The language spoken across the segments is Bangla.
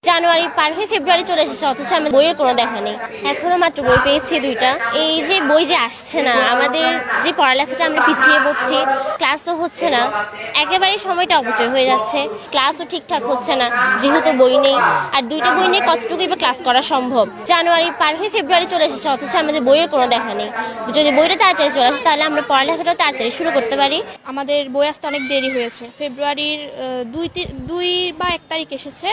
জানুয়ারি পার হয়ে ফেব্রুয়ারি চলে এসেছে, অথচ আমি বইয়ের কোনো দেখা নেই। এখনো মাত্র বই পেয়েছি 2টা। এই যে বই যে আসছে না, আমাদের যে পড়ালেখাটা আমরা পিছিয়ে পড়ছি, ক্লাস তো হচ্ছে না, একেবারেই সময়টা অপচয় হয়ে যাচ্ছে, ক্লাসও ঠিকঠাক হচ্ছে না যেহেতু বই নেই। আর 2টা বই নিয়ে কতটুকুই বা ক্লাস করা সম্ভব? জানুয়ারি পার হয়ে ফেব্রুয়ারি চলে এসেছে, অথচ আমাদের বইয়ের কোনো দেখা নেই। যদি বইটা তাড়াতাড়ি চলে আসে তাহলে আমরা পড়ালেখাটাও তাড়াতাড়ি শুরু করতে পারি। আমাদের বই আসতে অনেক দেরি হয়েছে। ফেব্রুয়ারির 2 বা 1 তারিখ এসেছে,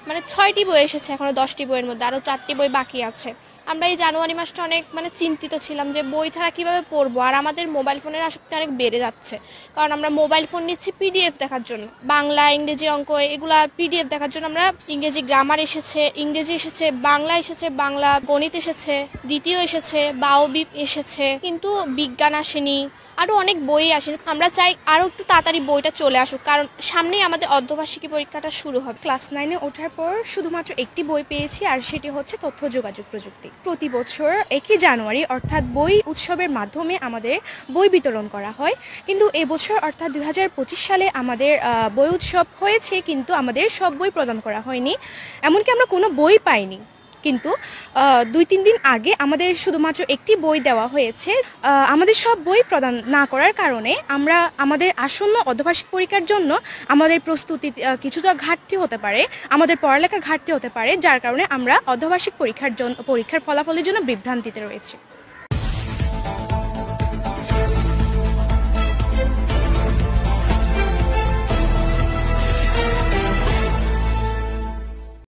মানে 6টি বই এসেছে, এখনো 10টি বইয়ের মধ্যে আরও 4টি বই বাকি আছে। আমরা এই জানুয়ারি মাসটা অনেক চিন্তিত ছিলাম যে বই ছাড়া কীভাবে পড়বো। আর আমাদের মোবাইল ফোনের আসক্তি অনেক বেড়ে যাচ্ছে, কারণ আমরা মোবাইল ফোন নিচ্ছি পিডিএফ দেখার জন্য, বাংলা ইংরেজি অঙ্ক এগুলা পিডিএফ দেখার জন্য। আমরা ইংরেজি গ্রামার এসেছে, ইংরেজি এসেছে, বাংলা এসেছে, বাংলা গণিত এসেছে, দ্বিতীয় এসেছে, বায়বীপ এসেছে, কিন্তু বিজ্ঞান আসেনি, আরও অনেক বই আসেনি। আমরা চাই আরও একটু তাড়াতাড়ি বইটা চলে আসুক, কারণ সামনেই আমাদের অর্ধবার্ষিকী পরীক্ষাটা শুরু হবে। ক্লাস 9-এ ওঠার পর শুধুমাত্র একটি বই পেয়েছি, আর সেটি হচ্ছে তথ্য যোগাযোগ প্রযুক্তি। প্রতি বছর 1 জানুয়ারি অর্থাৎ বই উৎসবের মাধ্যমে আমাদের বই বিতরণ করা হয়, কিন্তু এবছর অর্থাৎ 2025 সালে আমাদের বই উৎসব হয়েছে, কিন্তু আমাদের সব বই প্রদান করা হয়নি, এমনকি আমরা কোনো বই পাইনি। কিন্তু 2-3 দিন আগে আমাদের শুধুমাত্র একটি বই দেওয়া হয়েছে। আমাদের সব বই প্রদান না করার কারণে আমরা আমাদের আসন্ন অর্ধবার্ষিক পরীক্ষার জন্য আমাদের প্রস্তুতি কিছুটা ঘাটতি হতে পারে, আমাদের পড়ালেখা ঘাটতি হতে পারে, যার কারণে আমরা অর্ধবার্ষিক পরীক্ষার ফলাফলের জন্য বিভ্রান্তিতে রয়েছি।